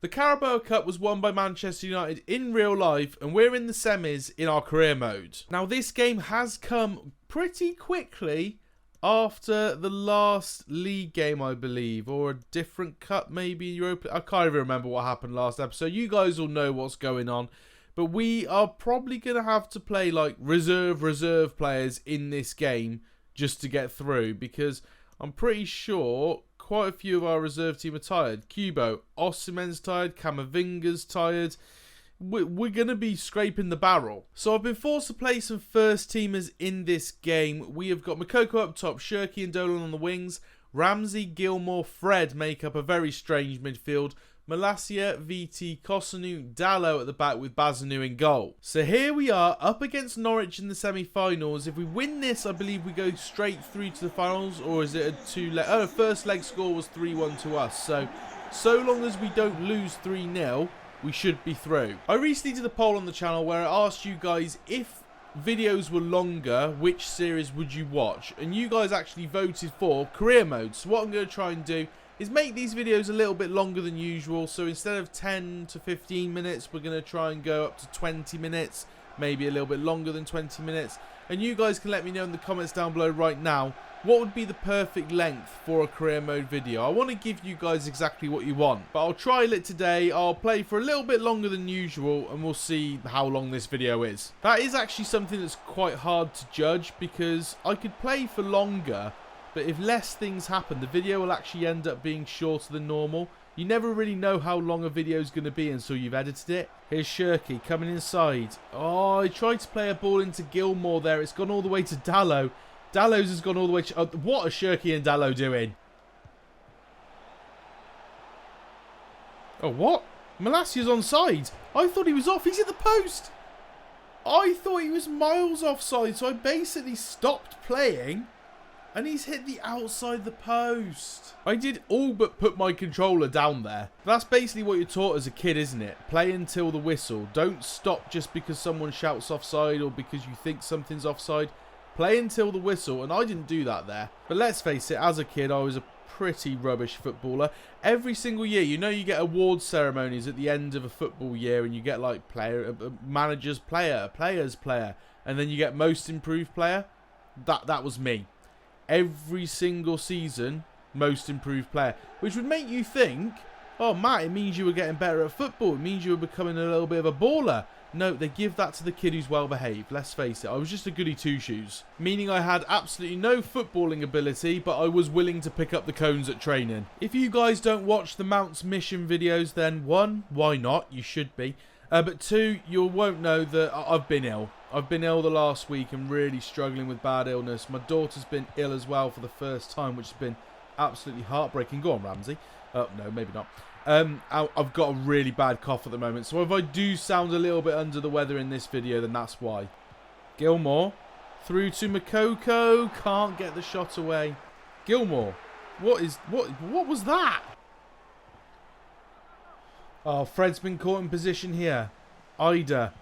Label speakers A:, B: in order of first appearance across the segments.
A: The Carabao Cup was won by Manchester United in real life, and we're in the semis in our career mode. Now, this game has come pretty quickly after the last league game, I believe, or a different cup, maybe Europa. I can't even remember what happened last episode. You guys will know what's going on. But we are probably going to have to play like reserve players in this game just to get through, because I'm pretty sure quite a few of our reserve team are tired. Kubo, Osimhen's tired, Camavinga's tired. We're going to be scraping the barrel. So I've been forced to play some first teamers in this game. We have got Moukoko up top, Shirky and Dolan on the wings. Ramsey, Gilmour, Fred make up a very strange midfield. Malacia, VT, Kosunu, Dalot at the back with Bazanu in goal. So here we are up against Norwich in the semi-finals. If we win this, I believe we go straight through to the finals, or is it a two-leg? Oh, first leg score was 3-1 to us. So long as we don't lose 3-0, we should be through. I recently did a poll on the channel where I asked you guys, if videos were longer, which series would you watch? And you guys actually voted for career mode. So what I'm going to try and do is make these videos a little bit longer than usual. So instead of 10 to 15 minutes, we're going to try and go up to 20 minutes, maybe a little bit longer than 20 minutes. And you guys can let me know in the comments down below right now, what would be the perfect length for a career mode video? I want to give you guys exactly what you want, but I'll trial it today. I'll play for a little bit longer than usual, and we'll see how long this video is. That is actually something that's quite hard to judge, because I could play for longer, but if less things happen, the video will actually end up being shorter than normal. You never really know how long a video is going to be until you've edited it. Here's Shirky coming inside. Oh, he tried to play a ball into Gilmour there. It's gone all the way to Dalot. Dalot's has gone all the way to... what are Shirky and Dalot doing? Oh, what? Malacia's onside. I thought he was off. He's at the post. I thought he was miles offside, so I basically stopped playing, and he's hit the outside the post. I did all but put my controller down there. That's basically what you're taught as a kid, isn't it? Play until the whistle. Don't stop just because someone shouts offside or because you think something's offside. Play until the whistle, and I didn't do that there. But let's face it, as a kid, I was a pretty rubbish footballer. Every single year, you know, you get award ceremonies at the end of a football year, and you get like manager's player, player's player, and then you get most improved player. That was me. Every single season, most improved player, which would make you think, oh Matt, it means you were getting better at football, it means you were becoming a little bit of a baller. No, they give that to the kid who's well behaved. Let's face it, I was just a goody two-shoes, meaning I had absolutely no footballing ability, but I was willing to pick up the cones at training. If you guys don't watch the Mounts Mission videos, then one, why not? You should be. But two, you won't know that I've been ill. I've been ill the last week and really struggling with bad illness. My daughter's been ill as well for the first time, which has been absolutely heartbreaking. Go on, Ramsey. No, maybe not. I've got a really bad cough at the moment, so if I do sound a little bit under the weather in this video, then that's why. Gilmour through to Moukoko, can't get the shot away. Gilmour, what was that? Oh, Fred's been caught in position here. Ida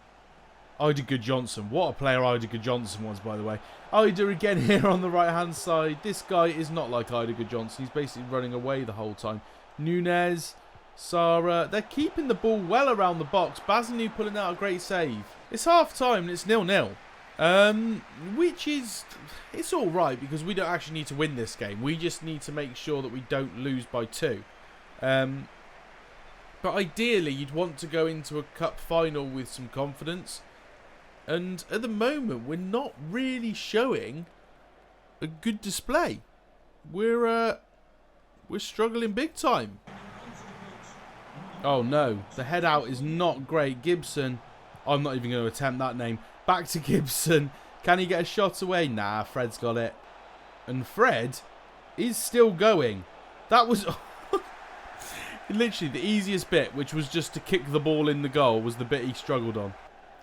A: Johnson. What a player Ida Johnson was, by the way. Ida again here on the right-hand side. This guy is not like Ida Johnson. He's basically running away the whole time. Nunez, Sara. They're keeping the ball well around the box. Bazanu pulling out a great save. It's half-time and it's 0-0. Which is... it's all right because we don't actually need to win this game. We just need to make sure that we don't lose by 2. But ideally, you'd want to go into a cup final with some confidence. And at the moment, we're not really showing a good display. We're struggling big time. Oh no, the head out is not great. Gibson, I'm not even going to attempt that name. Back to Gibson. Can he get a shot away? Nah, Fred's got it. And Fred is still going. That was... literally the easiest bit, which was just to kick the ball in the goal, was the bit he struggled on.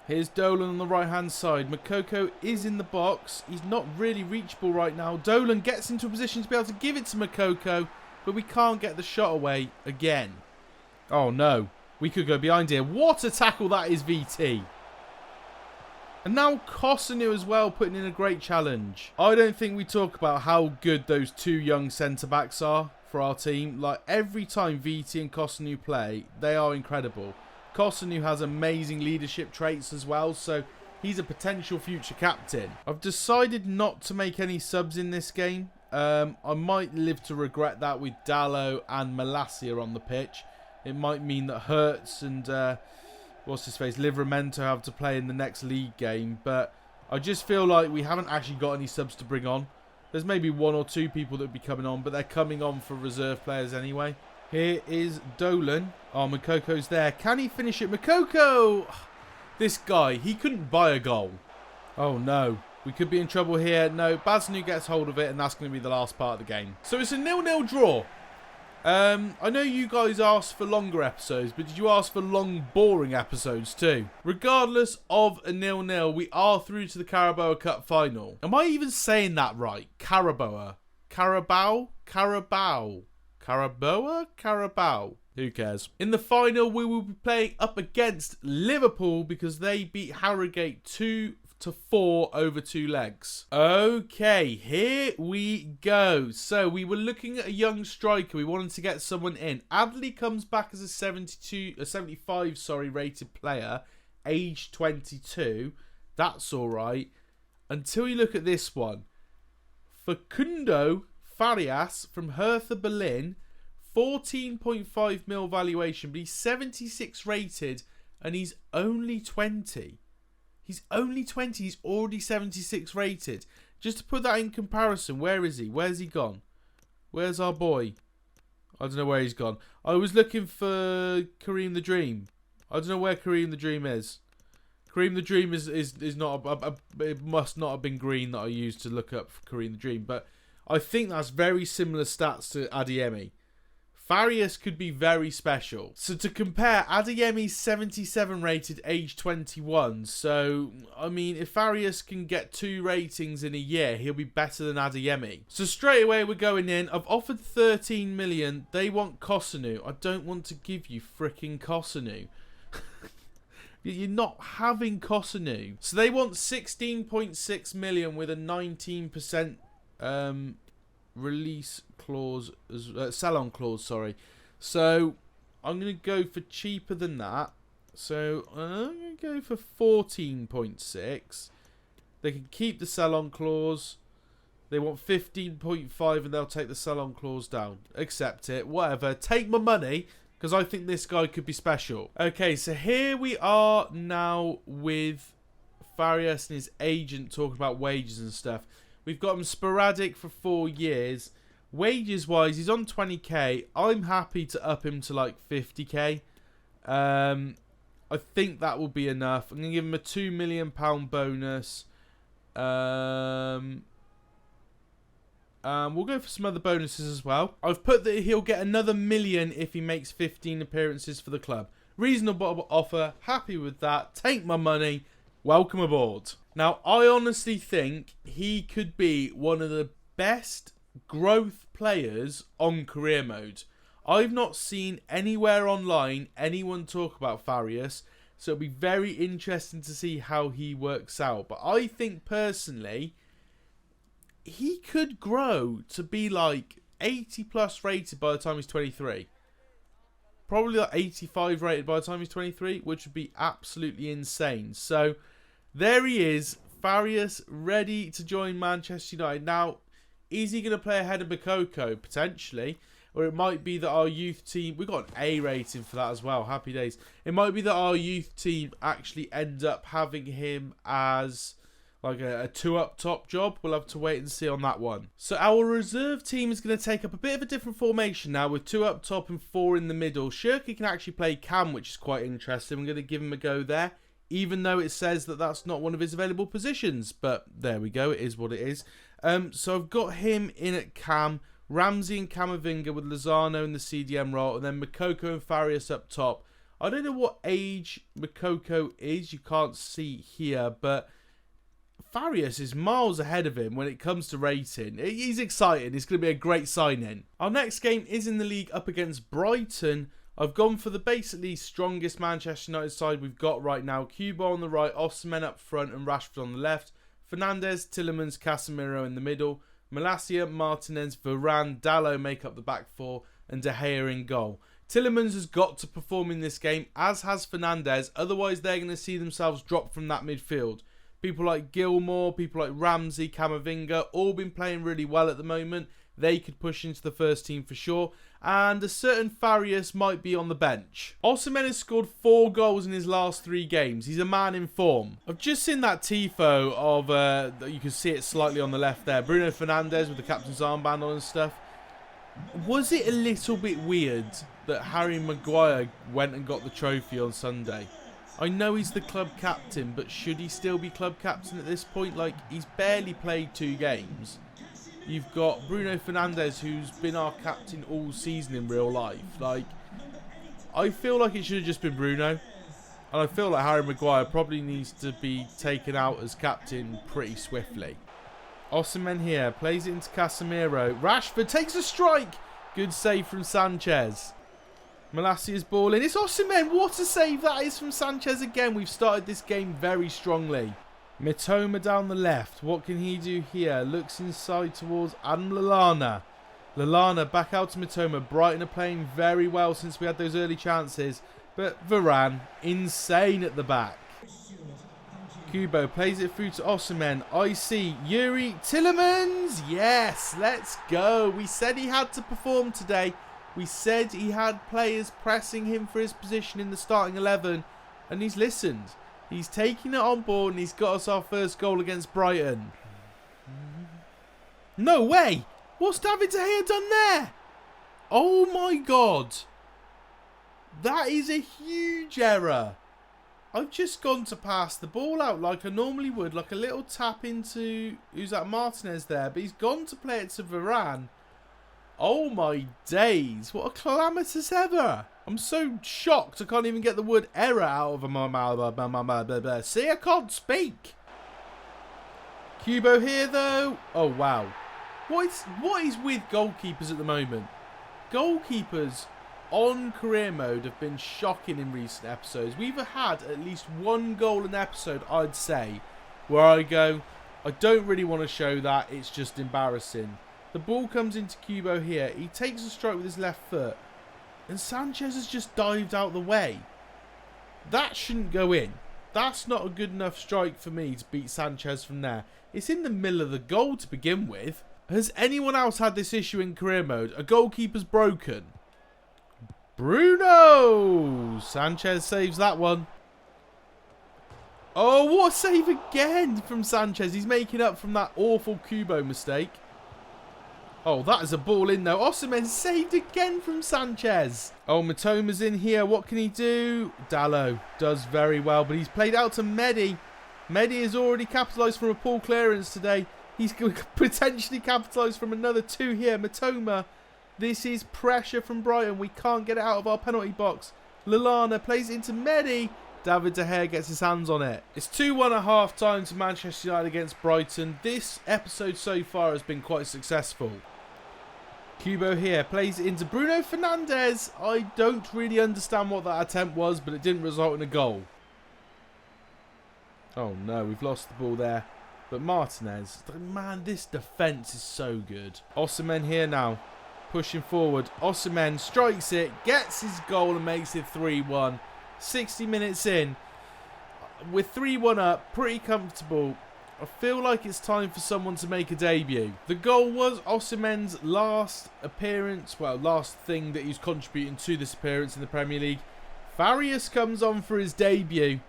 A: Here's Dolan on the right-hand side. Moukoko is in the box. He's not really reachable right now. Dolan gets into a position to be able to give it to Moukoko, but we can't get the shot away again. Oh, no. We could go behind here. What a tackle that is, VT. And now Kosunu as well, putting in a great challenge. I don't think we talk about how good those two young centre-backs are for our team. Like, every time VT and Kosunu play, they are incredible. Kosunu has amazing leadership traits as well, so he's a potential future captain. I've decided not to make any subs in this game. I might live to regret that with Dallo and Malacia on the pitch. It might mean that Hertz and what's his face, Livramento have to play in the next league game, but I just feel like we haven't actually got any subs to bring on. There's maybe 1 or 2 people that would be coming on, but they're coming on for reserve players anyway. Here is Dolan. Oh, Mokoko's there. Can he finish it? Mokoko! This guy, he couldn't buy a goal. Oh no, we could be in trouble here. No, Baznu gets hold of it, and that's going to be the last part of the game. So it's a 0-0 draw. I know you guys asked for longer episodes, but did you ask for long, boring episodes too? Regardless of a 0-0, we are through to the Carabao Cup final. Am I even saying that right? Carabao? Carabao? Carabao? Caraboa? Carabao? Who cares? In the final, we will be playing up against Liverpool because they beat Harrogate 2-4 over 2 legs. Okay, here we go. So we were looking at a young striker. We wanted to get someone in. Adley comes back as a 75 rated player, age 22. That's all right. Until you look at this one. Facundo Farias from Hertha Berlin, 14.5 mil valuation, but he's 76 rated and he's only 20. He's only 20. He's already 76 rated. Just to put that in comparison, where is he? Where's he gone? Where's our boy? I don't know where he's gone. I was looking for Kareem the Dream. I don't know where Kareem the Dream is. Kareem the Dream is not it must not have been green that I used to look up for Kareem the Dream, but I think that's very similar stats to Adeyemi. Farias could be very special. So to compare, Adeyemi's 77 rated, age 21. So, I mean, if Farias can get 2 ratings in a year, he'll be better than Adeyemi. So straight away we're going in. I've offered 13 million. They want Kosunu. I don't want to give you fricking Kosunu. You're not having Kosunu. So they want 16.6 million with a 19% release clause, sell-on clause, sorry. So I'm going to go for cheaper than that. So I'm going to go for 14.6. They can keep the sell-on clause. They want 15.5 and they'll take the sell-on clause down. Accept it, whatever. Take my money because I think this guy could be special. Okay, so here we are now with Farias and his agent talking about wages and stuff. We've got him sporadic for 4 years. Wages-wise, he's on 20k. I'm happy to up him to like 50k. I think that will be enough. I'm going to give him a £2 million bonus. We'll go for some other bonuses as well. I've put that he'll get another £1 million if he makes 15 appearances for the club. Reasonable offer. Happy with that. Take my money. Welcome aboard. Now, I honestly think he could be one of the best growth players on career mode. I've not seen anywhere online anyone talk about Farias, so it'll be very interesting to see how he works out. But I think personally, he could grow to be like 80 plus rated by the time he's 23. Probably like 85 rated by the time he's 23, which would be absolutely insane. So there he is, Farias, ready to join Manchester United. Now, is he going to play ahead of Mokoko? Potentially. Or it might be that our youth team... We got an A rating for that as well. Happy days. It might be that our youth team actually ends up having him as like a 2 up top job. We'll have to wait and see on that one. So our reserve team is going to take up a bit of a different formation now with 2 up top and 4 in the middle. Shirky can actually play Cam, which is quite interesting. I'm going to give him a go there, even though it says that that's not one of his available positions. But there we go. It is what it is. So I've got him in at Cam, Ramsey and Camavinga with Lozano in the CDM role, and then Mokoko and Farias up top. I don't know what age Mokoko is. You can't see here, but Farias is miles ahead of him when it comes to rating. He's exciting. It's going to be a great sign-in. Our next game is in the league up against Brighton. I've gone for the basically strongest Manchester United side we've got right now. Cuba on the right, Osimhen up front and Rashford on the left. Fernandes, Tielemans, Casemiro in the middle. Malacia, Martinez, Varane, Dalot make up the back four, and De Gea in goal. Tielemans has got to perform in this game, as has Fernandes, otherwise they're going to see themselves drop from that midfield. People like Gilmour, people like Ramsey, Camavinga, all been playing really well at the moment. They could push into the first team for sure. And a certain Farias might be on the bench. Osimhen has scored 4 goals in his last 3 games. He's a man in form. I've just seen that tifo of, you can see it slightly on the left there, Bruno Fernandes with the captain's armband on and stuff. Was it a little bit weird that Harry Maguire went and got the trophy on Sunday? I know he's the club captain, but should he still be club captain at this point? Like, he's barely played 2 games. You've got Bruno Fernandes, who's been our captain all season in real life. Like, I feel like it should have just been Bruno. And I feel like Harry Maguire probably needs to be taken out as captain pretty swiftly. Osimhen here, plays it into Casemiro. Rashford takes a strike. Good save from Sanchez. Malacia's ball in. It's Osimhen. What a save that is from Sanchez again. We've started this game very strongly. Mitoma down the left. What can he do here? Looks inside towards Adam Lallana. Lallana back out to Mitoma. Brighton are playing very well since we had those early chances. But Varane, insane at the back. Kubo plays it through to Osimhen. I see Yuri Tielemans. Yes, let's go. We said he had to perform today. We said he had players pressing him for his position in the starting 11. And he's listened. He's taking it on board and he's got us our first goal against Brighton. No way! What's David De Gea done there? Oh my god. That is a huge error. I've just gone to pass the ball out like I normally would. Like a little tap into, who's that, Martinez there. But he's gone to play it to Varane. Oh my days. What a calamitous error. I'm so shocked I can't even get the word error out of my mouth. See, I can't speak. Kubo here though. Oh wow. What is with goalkeepers at the moment? Goalkeepers on career mode have been shocking in recent episodes. We've had at least 1 goal an episode, I'd say, where I go, I don't really want to show that. It's just embarrassing. The ball comes into Kubo here. He takes a strike with his left foot. And Sanchez has just dived out the way. That shouldn't go in. That's not a good enough strike for me to beat Sanchez from there. It's in the middle of the goal to begin with. Has anyone else had this issue in career mode? A goalkeeper's broken. Bruno! Sanchez saves that one. Oh, what a save again from Sanchez. He's making up from that awful Kubo mistake. Oh, that is a ball in though. Osimhen saved again from Sanchez. Oh, Mitoma's in here. What can he do? Dalot does very well, but he's played out to Mehdi. Mehdi has already capitalised from a poor clearance today. He's going to potentially capitalise from another 2 here. Mitoma. This is pressure from Brighton. We can't get it out of our penalty box. Lallana plays it into Mehdi. David De Gea gets his hands on it. It's 2-1 at half time to Manchester United against Brighton. This episode so far has been quite successful. Kubo here plays it into Bruno Fernandes. I don't really understand what that attempt was, but it didn't result in a goal. Oh no, we've lost the ball there. But Martinez, man, this defence is so good. Osimhen here now, pushing forward. Osimhen strikes it, gets his goal and makes it 3-1. 60 minutes in. We're 3-1 up, pretty comfortable. I feel like it's time for someone to make a debut. The goal was Osimhen's last appearance, well, last thing that he's contributing to this appearance in the Premier League. Farias comes on for his debut.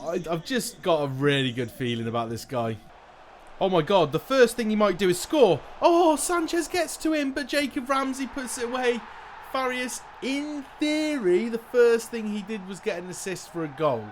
A: I've just got a really good feeling about this guy. Oh my god, the first thing he might do is score. Oh, Sanchez gets to him, but Jacob Ramsey puts it away. Farias, in theory, the first thing he did was get an assist for a goal.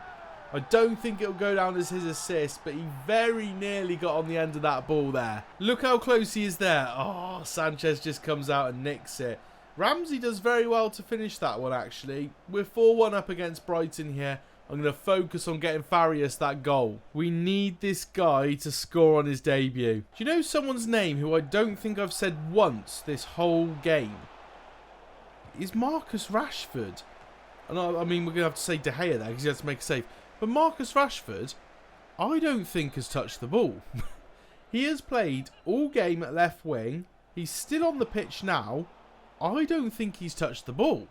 A: I don't think it'll go down as his assist, but he very nearly got on the end of that ball there. Look how close he is there. Oh, Sanchez just comes out and nicks it. Ramsey does very well to finish that one, actually. We're 4-1 up against Brighton here. I'm going to focus on getting Farias that goal. We need this guy to score on his debut. Do you know someone's name who I don't think I've said once this whole game? Is Marcus Rashford. And I mean, we're going to have to say De Gea there because he has to make a save. But Marcus Rashford, I don't think has touched the ball. He has played all game at left wing. He's still on the pitch now. I don't think he's touched the ball.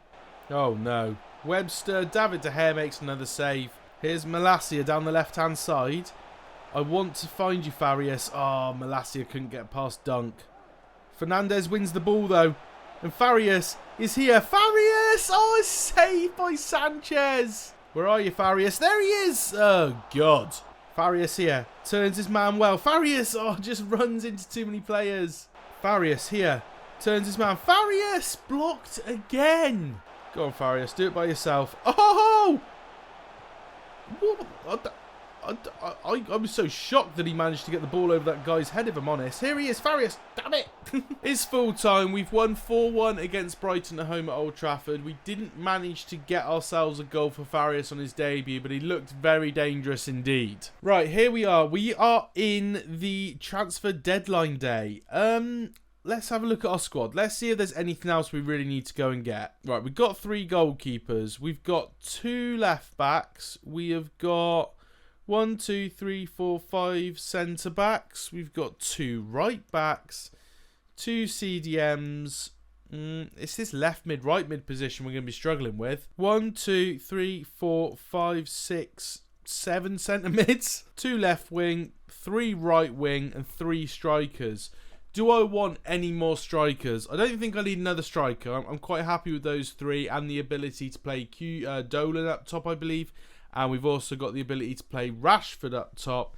A: Oh no. Webster, David De Gea makes another save. Here's Malacia down the left-hand side. I want to find you, Farias. Oh, Malacia couldn't get past Dunk. Fernandez wins the ball though. And Farias is here. Farias! Oh, saved by Sanchez. Where are you, Farias? There he is. Oh, God. Farias here. Turns his man well. Farias, oh, just runs into too many players. Farias here. Turns his man. Farias! Blocked again. Go on, Farias. Do it by yourself. Oh! I was so shocked that he managed to get the ball over that guy's head, if I'm honest. Here he is, Farias. Damn it. It's full time. We've won 4-1 against Brighton at home at Old Trafford. We didn't manage to get ourselves a goal for Farias on his debut, but he looked very dangerous indeed. Right, here we are. We are in the transfer deadline day. Let's have a look at our squad. Let's see if there's anything else we really need to go and get. Right, we've got 3 goalkeepers. We've got 2 left backs. We have got 1, 2, 3, 4, 5 centre backs. We've got 2 right backs, 2 CDMs. It's this left mid, right mid position we're going to be struggling with. 1, 2, 3, 4, 5, 6, 7 centre mids, 2 left wing, 3 right wing, and 3 strikers. Do I want any more strikers? I don't think I need another striker. I'm quite happy with those 3 and the ability to play Dolan up top, I believe. And we've also got the ability to play Rashford up top.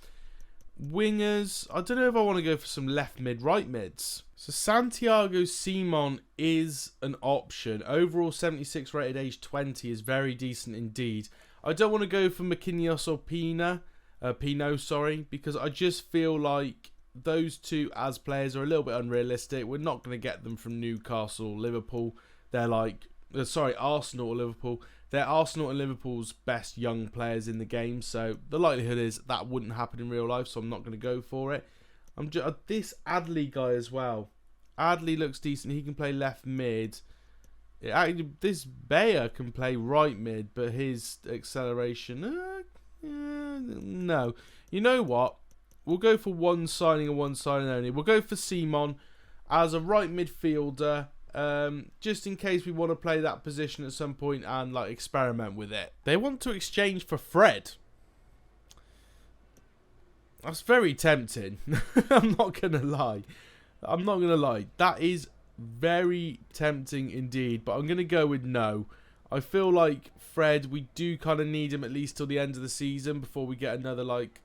A: Wingers, I don't know if I want to go for some left mid, right mids. So Santiago Simon is an option. Overall 76 rated, age 20 is very decent indeed. I don't want to go for McKinney or Pino, because I just feel like those 2 as players are a little bit unrealistic. We're not going to get them from Newcastle, Liverpool. They're like, Arsenal or Liverpool. They're Arsenal and Liverpool's best young players in the game, so the likelihood is that wouldn't happen in real life, so I'm not going to go for it. This Adley guy as well. Adley looks decent. He can play left mid. This Bayer can play right mid, but his acceleration... no. You know what? We'll go for 1 signing and 1 signing only. We'll go for Simon as a right midfielder. Just in case we want to play that position at some point and like experiment with it. They want to exchange for Fred. That's very tempting. I'm not gonna lie. That is very tempting indeed, but I'm gonna go with no. I feel like Fred, we do kind of need him at least till the end of the season before we get another like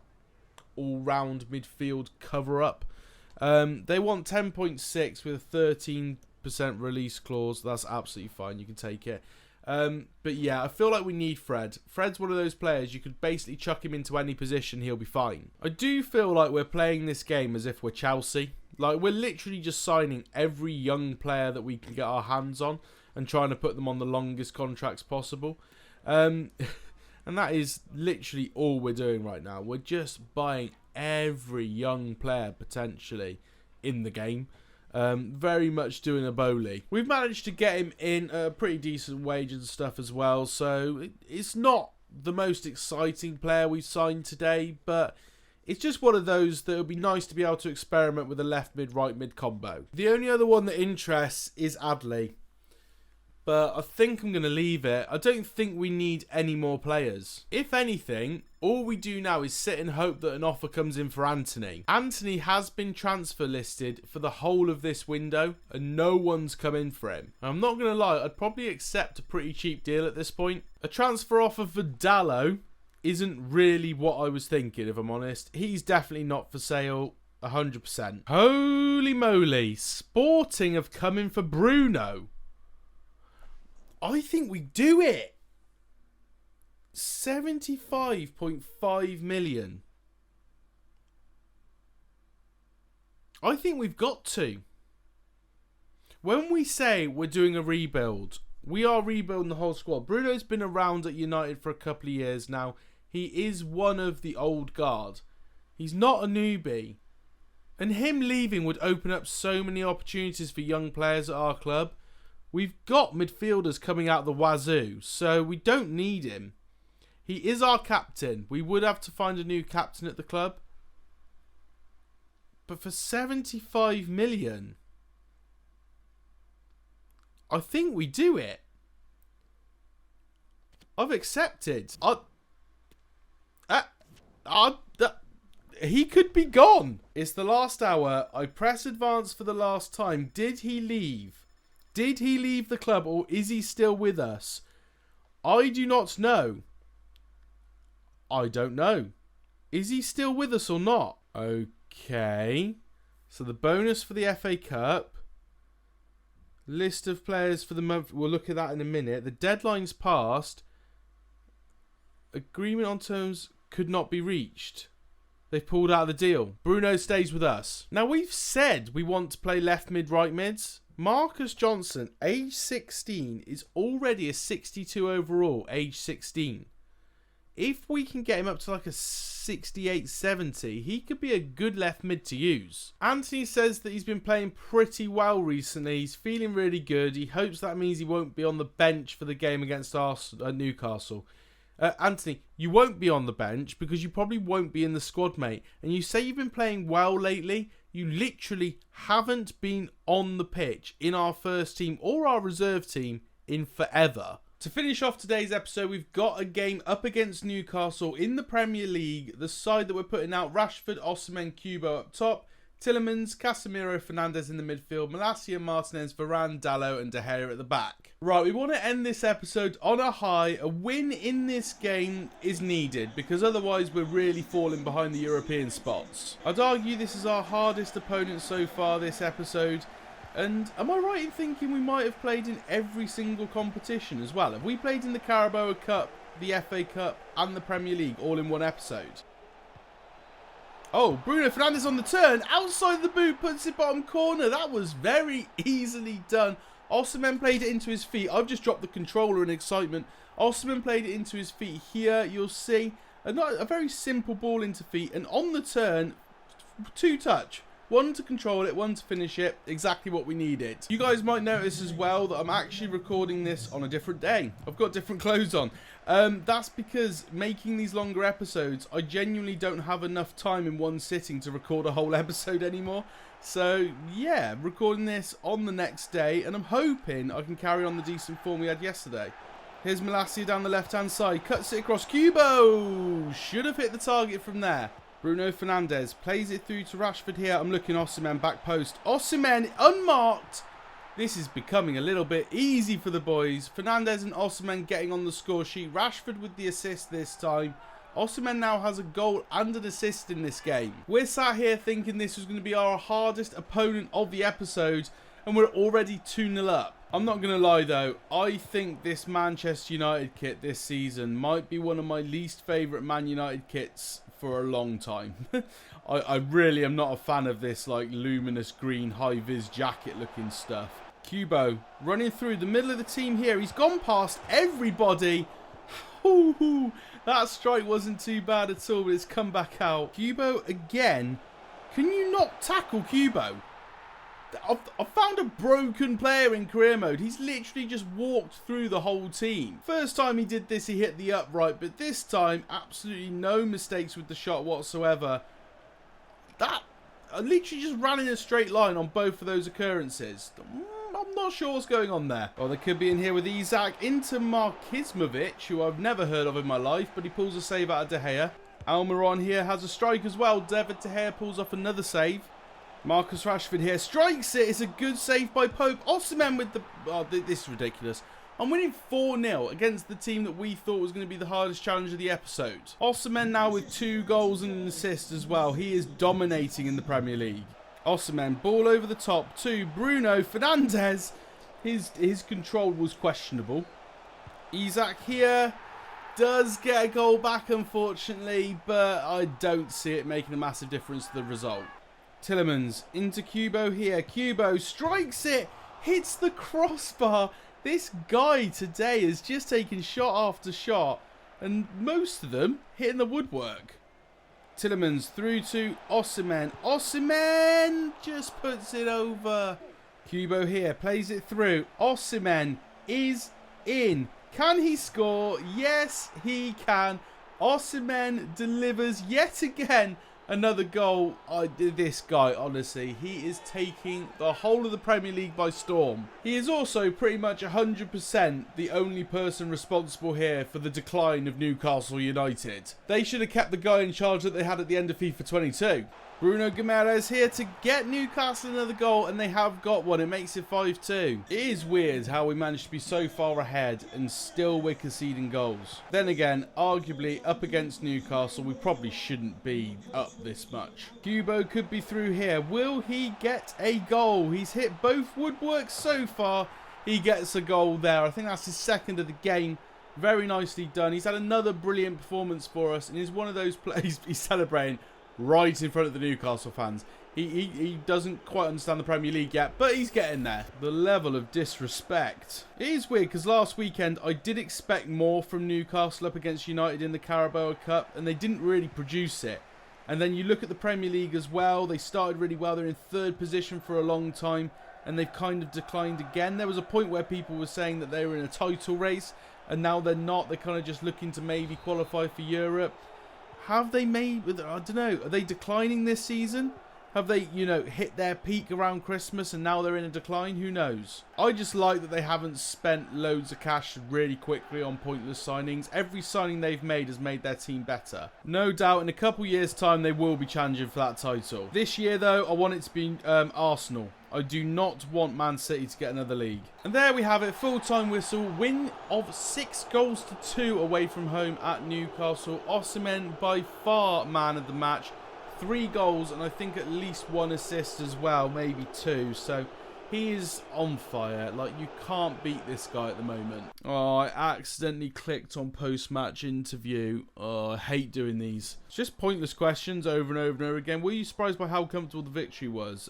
A: all-round midfield cover-up. They want 10.6 with a 13% release clause. That's absolutely fine. You can take it. But yeah, I feel like we need Fred. Fred's one of those players you could basically chuck him into any position, he'll be fine. I do feel like we're playing this game as if we're Chelsea. Like, we're literally just signing every young player that we can get our hands on and trying to put them on the longest contracts possible. And that is literally all we're doing right now. We're just buying every young player potentially in the game. Very much doing a Bowley. We've managed to get him in a pretty decent wage and stuff as well. So it's not the most exciting player we've signed today, but it's just one of those that would be nice to be able to experiment with a left mid, right mid combo. The only other one that interests is Adley. But I think I'm going to leave it. I don't think we need any more players. If anything, all we do now is sit and hope that an offer comes in for Anthony. Anthony has been transfer listed for the whole of this window and no one's come in for him. And I'm not going to lie, I'd probably accept a pretty cheap deal at this point. A transfer offer for Dallo isn't really what I was thinking, if I'm honest. He's definitely not for sale 100%. Holy moly, Sporting have come in for Bruno. I think we do it. 75.5 million. I think we've got to. When we say we're doing a rebuild, we are rebuilding the whole squad. Bruno's been around at United for a couple of years now. He is one of the old guard. He's not a newbie. And him leaving would open up so many opportunities for young players at our club. We've got midfielders coming out the wazoo, so we don't need him. He is our captain. We would have to find a new captain at the club. But for 75 million, I think we do it. I've accepted. He could be gone. It's the last hour. I press advance for the last time. Did he leave? Did he leave the club, or is he still with us? I do not know. I don't know. Is he still with us or not? Okay. So the bonus for the FA Cup. List of players for the month. We'll look at that in a minute. The deadline's passed. Agreement on terms could not be reached. They've pulled out of the deal. Bruno stays with us. Now, we've said we want to play left mid, right mids. Marcus Johnson, age 16, is already a 62 overall, age 16. If we can get him up to like a 68, 70, he could be a good left mid to use. Anthony says that he's been playing pretty well recently. He's feeling really good. He hopes that means he won't be on the bench for the game against Newcastle. Anthony, you won't be on the bench because you probably won't be in the squad, mate. And you say you've been playing well lately. You literally haven't been on the pitch in our first team or our reserve team in forever. To finish off today's episode, we've got a game up against Newcastle in the Premier League. The side that we're putting out: Rashford, Osimhen, Kubo up top, Tielemans, Casemiro, Fernandes in the midfield, Malacia, Martinez, Varane, Dalot and De Gea at the back. Right, we want to end this episode on a high. A win in this game is needed because otherwise we're really falling behind the European spots. I'd argue this is our hardest opponent so far this episode. And am I right in thinking we might have played in every single competition as well? Have we played in the Carabao Cup, the FA Cup and the Premier League all in one episode? Oh, Bruno Fernandes on the turn. Outside the boot, puts it bottom corner. That was very easily done. Osimhen played it into his feet. I've just dropped the controller in excitement. Osimhen played it into his feet here. You'll see a very simple ball into feet. And on the turn, 2 touch. 1 to control it, 1 to finish it. Exactly what we needed. You guys might notice as well that I'm actually recording this on a different day. I've got different clothes on. That's because making these longer episodes, I genuinely don't have enough time in one sitting to record a whole episode anymore. So, yeah, recording this on the next day, and I'm hoping I can carry on the decent form we had yesterday. Here's Malacia down the left-hand side. Cuts it across. Kubo! Should have hit the target from there. Bruno Fernandes plays it through to Rashford here. I'm looking Osimhen back post. Osimhen unmarked. This is becoming a little bit easy for the boys. Fernandes and Osimhen getting on the score sheet. Rashford with the assist this time. Osimhen now has a goal and an assist in this game. We're sat here thinking this was going to be our hardest opponent of the episode, and we're already 2-0 up. I'm not going to lie though, I think this Manchester United kit this season might be one of my least favourite Man United kits for a long time. I really am not a fan of this like luminous green high-vis jacket looking stuff. Kubo running through the middle of the team here. He's gone past everybody. Ooh, that strike wasn't too bad at all, but it's come back out. Kubo again. Can you not tackle Kubo? I've found a broken player in career mode. He's literally just walked through the whole team. First time he did this, he hit the upright, but this time, absolutely no mistakes with the shot whatsoever. I literally just ran in a straight line on both of those occurrences. I'm not sure what's going on there. Oh, they could be in here with Isak into Markizmovic, who I've never heard of in my life, but he pulls a save out of De Gea. Almiron here has a strike as well. David De Gea pulls off another save. Marcus Rashford here strikes it. It's a good save by Pope. Osimhen with the... Oh, this is ridiculous. I'm winning 4-0 against the team that we thought was going to be the hardest challenge of the episode. Osimhen now with 2 goals and an assist as well. He is dominating in the Premier League. Osimhen, ball over the top to Bruno Fernandes. His control was questionable. Isak here does get a goal back, unfortunately, but I don't see it making a massive difference to the result. Tielemans into Kubo here. Kubo strikes it, hits the crossbar. This guy today has just taken shot after shot, and most of them hitting the woodwork. Tielemans through to Osimhen. Osimhen just puts it over. Kubo here plays it through. Osimhen is in. Can he score? Yes, he can. Osimhen delivers yet again Another goal. This guy, honestly, he is taking the whole of the Premier League by storm. He is also pretty much 100% the only person responsible here for the decline of Newcastle United. They should have kept the guy in charge that they had at the end of FIFA 22. Bruno Guimaraes here to get Newcastle another goal, and they have got one. It makes it 5-2. It is weird how we managed to be so far ahead and still we're conceding goals. Then again, arguably up against Newcastle, we probably shouldn't be up this much. Kubo could be through here. Will he get a goal? He's hit both woodworks so far. He gets a goal there. I think that's his second of the game. Very nicely done. He's had another brilliant performance for us, and he's one of those players he's celebrating right in front of the Newcastle fans. He doesn't quite understand the Premier League yet, but he's getting there. The level of disrespect. It is weird because last weekend I did expect more from Newcastle up against United in the Carabao Cup, and they didn't really produce it. And then you look at the Premier League as well. They started really well. They're in third position for a long time, and they've kind of declined again. There was a point where people were saying that they were in a title race, and now they're not. They're kind of just looking to maybe qualify for Europe. Have they made, I don't know, are they declining this season? Have they, you know, hit their peak around Christmas and now they're in a decline? Who knows? I just like that they haven't spent loads of cash really quickly on pointless signings. Every signing they've made has made their team better. No doubt in a couple years' time they will be challenging for that title. This year, though, I want it to be Arsenal. I do not want Man City to get another league. And there we have it, full-time whistle. Win of 6-2 away from home at Newcastle. Osimhen by far man of the match. 3 goals and I think at least 1 assist as well, maybe 2. So he is on fire. Like, you can't beat this guy at the moment. Oh, I accidentally clicked on post-match interview. Oh, I hate doing these. It's just pointless questions over and over and over again. Were you surprised by how comfortable the victory was?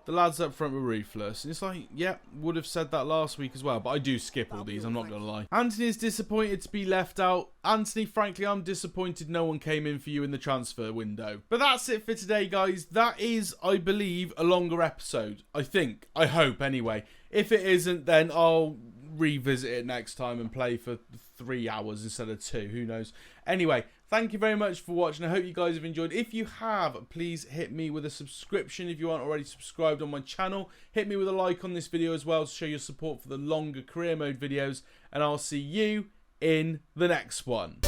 A: The lads up front were ruthless. And it's like, yeah, would have said that last week as well. But I do skip all these, I'm not going to lie. Anthony is disappointed to be left out. Anthony, frankly, I'm disappointed no one came in for you in the transfer window. But that's it for today, guys. That is, I believe, a longer episode. I think. I hope, anyway. If it isn't, then I'll revisit it next time and play for 3 hours instead of 2. Who knows? Anyway, thank you very much for watching. I hope you guys have enjoyed. If you have, please hit me with a subscription if you aren't already subscribed on my channel. Hit me with a like on this video as well to show your support for the longer career mode videos. And I'll see you in the next one.